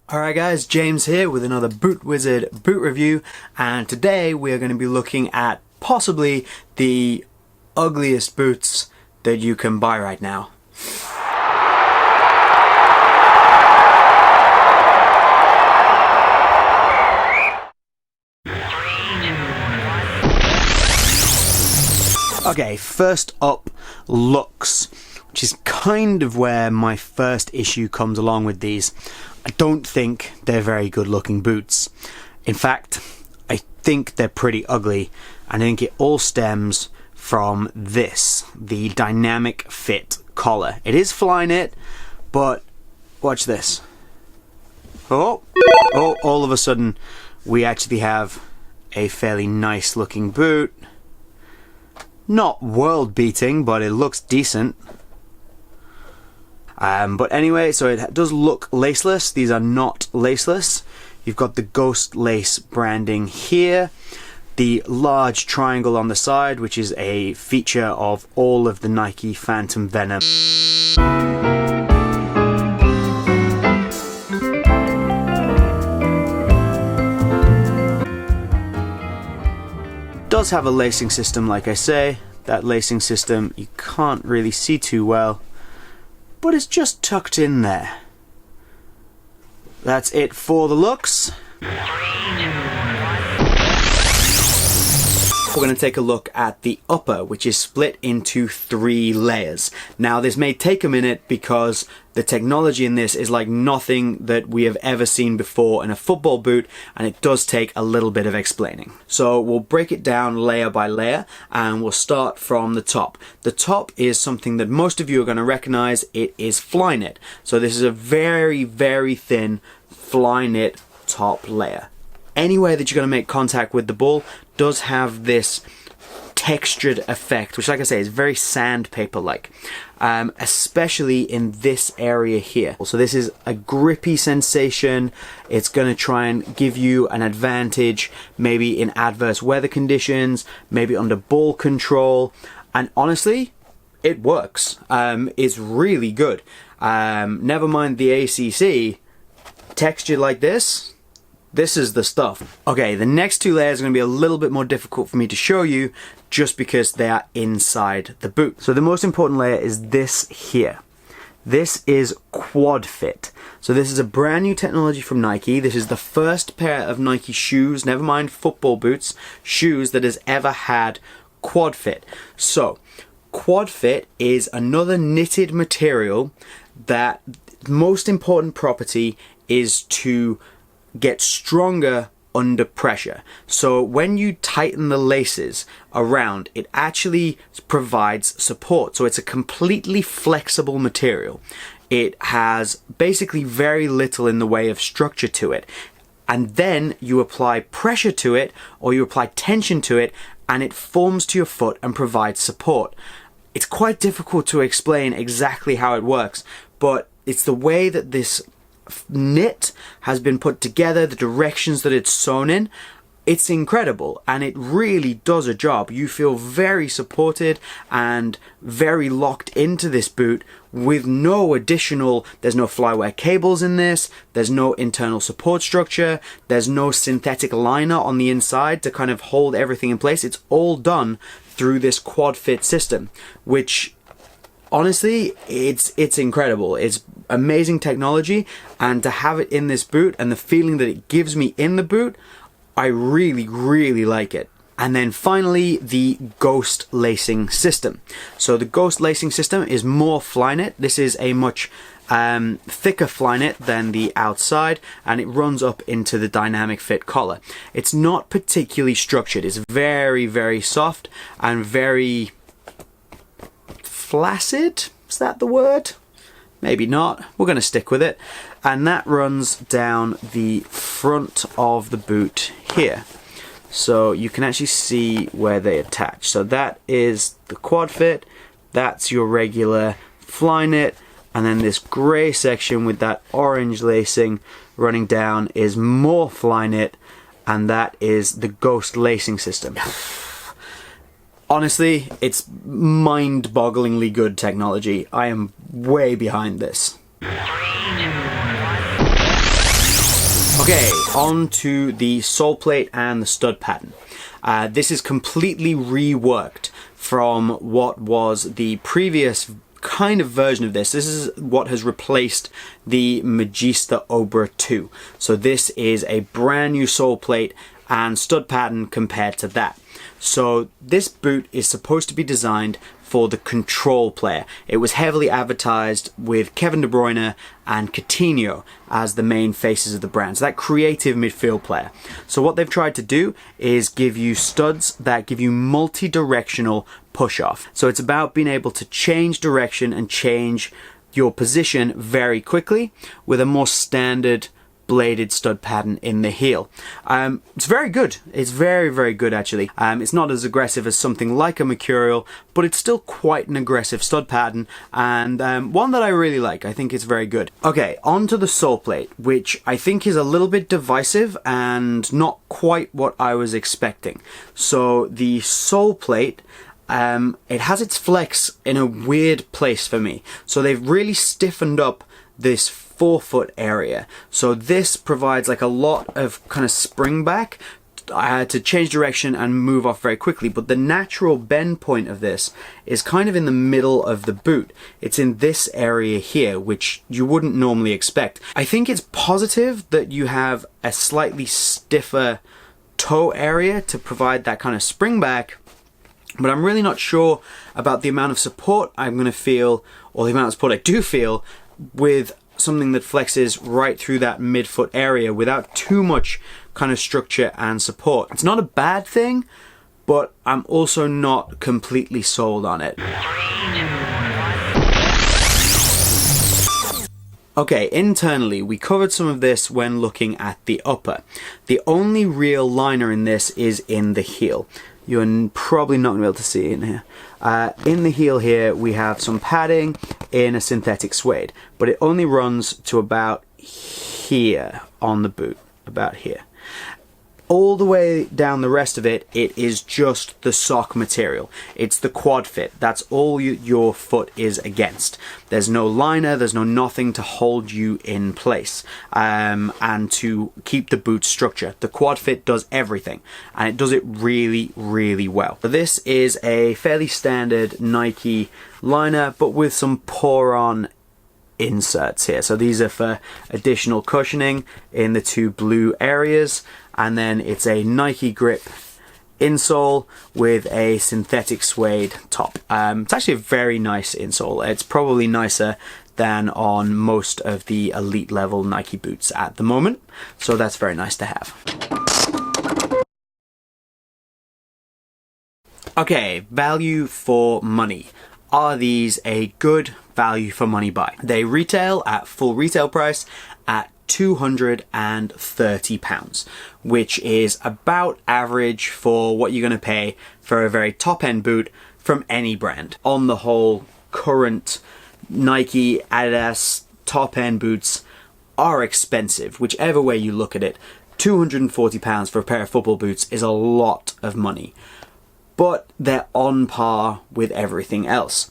Alright guys, James here with another Boot Wizard boot review, and today we are going to be looking at possibly the ugliest boots that you can buy right now. Okay, first up, looks, which is kind of where my first issue comes along with these. I don't think they're very good looking boots. In fact, I think they're pretty ugly, and I think it all stems from this, the dynamic fit collar. It is Flyknit, but watch this. Oh, all of a sudden we actually have a fairly nice looking boot. Not world beating, but it looks decent. But anyway, so it does look laceless. These are not laceless. You've got the Ghost Lace branding here, the large triangle on the side, which is a feature of all of the Nike Phantom Venom. Does have a lacing system, like I say. That lacing system you can't really see too well, but it's just tucked in there. That's it for the looks. We're going to take a look at the upper, which is split into 3 layers. Now this may take a minute because the technology in this is like nothing that we have ever seen before in a football boot, and it does take a little bit of explaining. So we'll break it down layer by layer, and we'll start from the top. The top is something that most of you are going to recognize. It is Flyknit. So this is a very, very thin Flyknit top layer. Anywhere that you're going to make contact with the ball does have this textured effect, which, like I say, is very sandpaper-like, especially in this area here. So this is a grippy sensation. It's going to try and give you an advantage, maybe in adverse weather conditions, maybe under ball control, and honestly, it works. It's really good. Never mind the ACC, textured like this. This is the stuff. Okay, the next 2 layers are going to be a little bit more difficult for me to show you just because they are inside the boot. So the most important layer is this here. This is Quad Fit. So this is a brand new technology from Nike. This is the first pair of Nike shoes, never mind football boots, shoes that has ever had Quad Fit. So Quad Fit is another knitted material that most important property is to get stronger under pressure. So when you tighten the laces around, it actually provides support. So it's a completely flexible material. It has basically very little in the way of structure to it. And then you apply pressure to it, or you apply tension to it, and it forms to your foot and provides support. It's quite difficult to explain exactly how it works, but it's the way that this knit has been put together, the directions that it's sewn in. It's incredible, and it really does a job. You feel very supported and very locked into this boot with no additional, there's no flywear cables in this, there's no internal support structure, there's no synthetic liner on the inside to kind of hold everything in place. It's all done through this Quad Fit system, which honestly, it's incredible. It's amazing technology, and to have it in this boot and the feeling that it gives me in the boot, I really, really like it. And then finally, the Ghost lacing system. So the Ghost lacing system is more Flyknit. This is a much thicker Flyknit than the outside, and it runs up into the dynamic fit collar. It's not particularly structured. It's very, very soft and very flaccid. Is that the word? Maybe not. We're going to stick with it. And that runs down the front of the boot here. So you can actually see where they attach. So that is the Quad Fit. That's your regular Flyknit. And then this grey section with that orange lacing running down is more Flyknit. And that is the Ghost lacing system. Honestly, it's mind-bogglingly good technology. I am way behind this. Okay, on to the Soleplate and the stud pattern. This is completely reworked from what was the previous kind of version of this. This is what has replaced the Magista Obra 2. So this is a brand new Soleplate and stud pattern compared to that. So this boot is supposed to be designed for the control player. It was heavily advertised with Kevin De Bruyne and Coutinho as the main faces of the brand. So that creative midfield player. So what they've tried to do is give you studs that give you multi-directional push-off. So it's about being able to change direction and change your position very quickly with a more standard bladed stud pattern in the heel. It's very good. It's very, very good actually. It's not as aggressive as something like a Mercurial, but it's still quite an aggressive stud pattern, and one that I really like. I think it's very good. Okay, on to the Soleplate, which I think is a little bit divisive and not quite what I was expecting. So the Soleplate, it has its flex in a weird place for me. So they've really stiffened up this forefoot area. So this provides like a lot of kind of spring back to change direction and move off very quickly. But the natural bend point of this is kind of in the middle of the boot. It's in this area here, which you wouldn't normally expect. I think it's positive that you have a slightly stiffer toe area to provide that kind of spring back, but I'm really not sure about the amount of support I'm going to feel, or the amount of support I do feel, with something that flexes right through that midfoot area without too much kind of structure and support. It's not a bad thing, but I'm also not completely sold on it. Okay, internally, we covered some of this when looking at the upper. The only real liner in this is in the heel. You're probably not going to be able to see it in here. In the heel here, we have some padding in a synthetic suede, but it only runs to about here on the boot, about here. All the way down the rest of it, it is just the sock material. It's the quad fit. That's all your foot is against. There's no liner, there's nothing to hold you in place and to keep the boot structure. The quad fit does everything, and it does it really, really well. So this is a fairly standard Nike liner, but with some pour-on inserts here. So these are for additional cushioning in the two blue areas, and then it's a Nike grip insole with a synthetic suede top. It's actually a very nice insole. It's probably nicer than on most of the elite level Nike boots at the moment, so that's very nice to have. Okay, value for money. Are these a good value for money buy? They retail at full retail price at £230, which is about average for what you're going to pay for a very top-end boot from any brand. On the whole, current Nike, Adidas top-end boots are expensive, whichever way you look at it. £240 for a pair of football boots is a lot of money, but they're on par with everything else.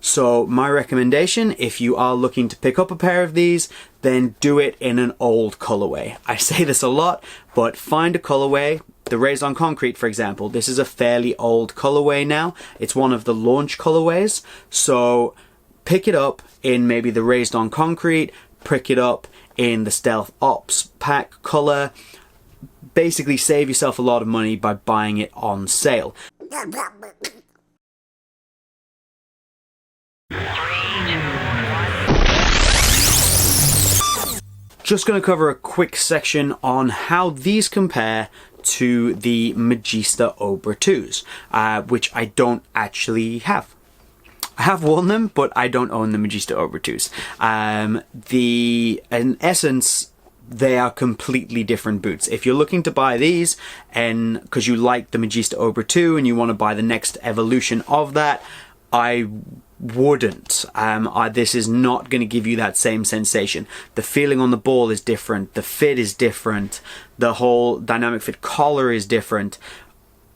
So my recommendation, if you are looking to pick up a pair of these, then do it in an old colorway. I say this a lot, but find a colorway. The Raised on Concrete, for example, this is a fairly old colorway now. It's one of the launch colorways. So pick it up in maybe the Raised on Concrete, pick it up in the Stealth Ops pack color. Basically save yourself a lot of money by buying it on sale. Just going to cover a quick section on how these compare to the Magista Obra 2s, which I don't actually have. I have worn them, but I don't own the Magista Obra 2s. In essence, they are completely different boots. If you're looking to buy these and because you like the Magista Obra 2 and you want to buy the next evolution of that, I wouldn't. This is not going to give you that same sensation. The feeling on the ball is different. The fit is different. The whole dynamic fit collar is different.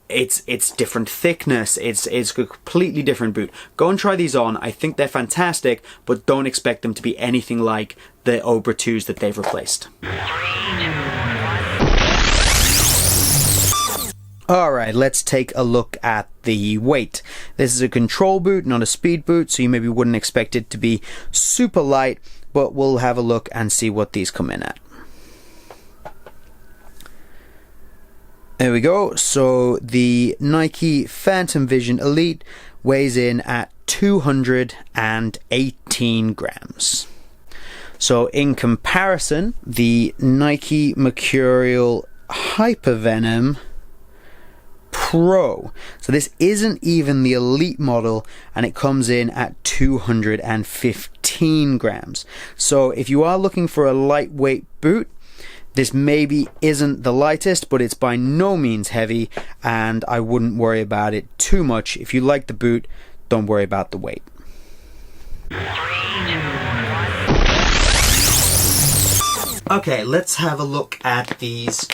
It's different thickness. It's a completely different boot. Go and try these on. I think they're fantastic, but don't expect them to be anything like the Obra 2s that they've replaced. Alright, let's take a look at the weight. This is a control boot, not a speed boot, so you maybe wouldn't expect it to be super light, but we'll have a look and see what these come in at. There we go. So the Nike Phantom Vision Elite weighs in at 218 grams. So in comparison, the Nike Mercurial Hypervenom Pro, so this isn't even the Elite model, and it comes in at 215 grams. So if you are looking for a lightweight boot, this maybe isn't the lightest, but it's by no means heavy, and I wouldn't worry about it too much. If you like the boot, don't worry about the weight. Okay, let's have a look at these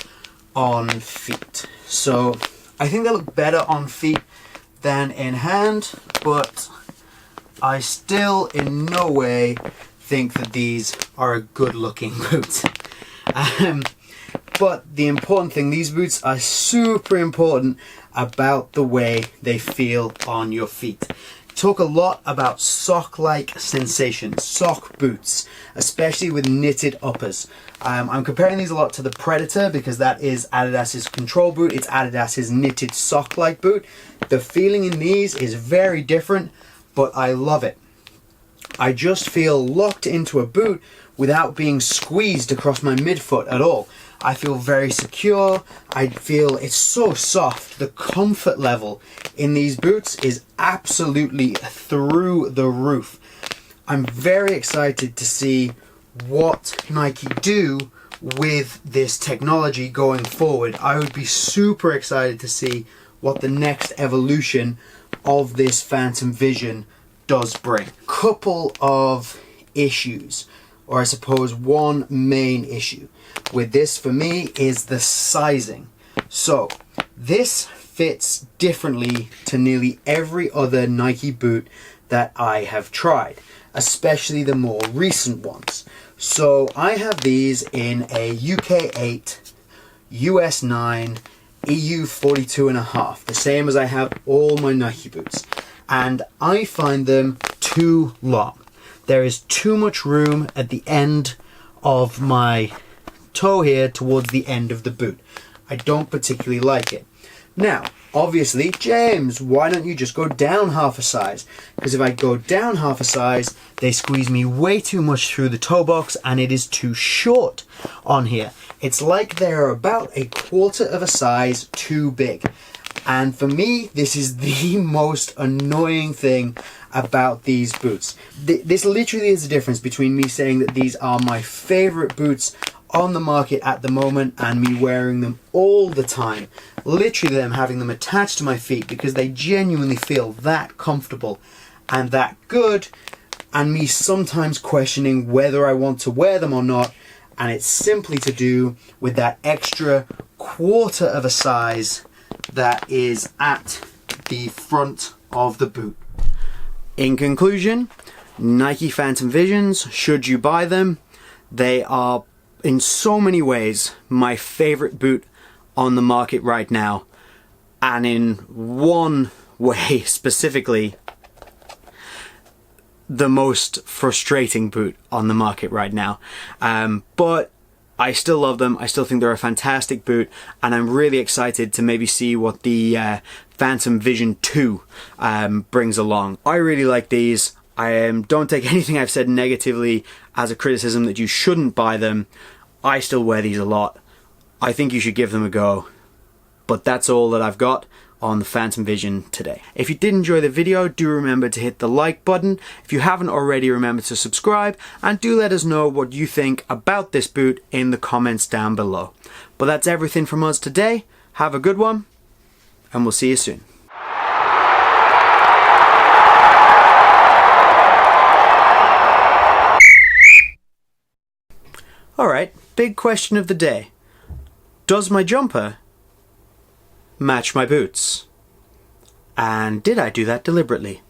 on feet. So I think they look better on feet than in hand, but I still in no way think that these are a good looking boot. But the important thing, these boots are super important about the way they feel on your feet. Talk a lot about sock-like sensations, sock boots, especially with knitted uppers. I'm comparing these a lot to the Predator because that is Adidas's control boot. It's Adidas's knitted sock-like boot. The feeling in these is very different, but I love it. I just feel locked into a boot without being squeezed across my midfoot at all. I feel very secure. I feel it's so soft. The comfort level in these boots is absolutely through the roof. I'm very excited to see what Nike do with this technology going forward. I would be super excited to see what the next evolution of this Phantom Vision does bring. Couple of issues, or I suppose one main issue with this for me is the sizing. So this fits differently to nearly every other Nike boot that I have tried, especially the more recent ones. So I have these in a UK 8, US 9, EU 42.5, the same as I have all my Nike boots, and I find them too long. There is too much room at the end of my toe here towards the end of the boot. I don't particularly like it. Now, obviously, James, why don't you just go down half a size? Because if I go down half a size, they squeeze me way too much through the toe box and it is too short on here. It's like they're about a quarter of a size too big. And for me, this is the most annoying thing about these boots. This literally is the difference between me saying that these are my favorite boots on the market at the moment and me wearing them all the time. Literally them having them attached to my feet because they genuinely feel that comfortable and that good, and me sometimes questioning whether I want to wear them or not, and it's simply to do with that extra quarter of a size that is at the front of the boot. In conclusion, Nike Phantom Visions, should you buy them, they are in so many ways my favorite boot on the market right now, and in one way specifically, the most frustrating boot on the market right now. But I still love them. I still think they're a fantastic boot, and I'm really excited to maybe see what the Phantom Vision 2 brings along. I really like these. Don't take anything I've said negatively as a criticism that you shouldn't buy them. I still wear these a lot. I think you should give them a go. But that's all that I've got on the Phantom Vision today. If you did enjoy the video, do remember to hit the like button. If you haven't already, remember to subscribe, and do let us know what you think about this boot in the comments down below. But that's everything from us today. Have a good one, and we'll see you soon. Alright, big question of the day. Does my jumper match my boots? And did I do that deliberately?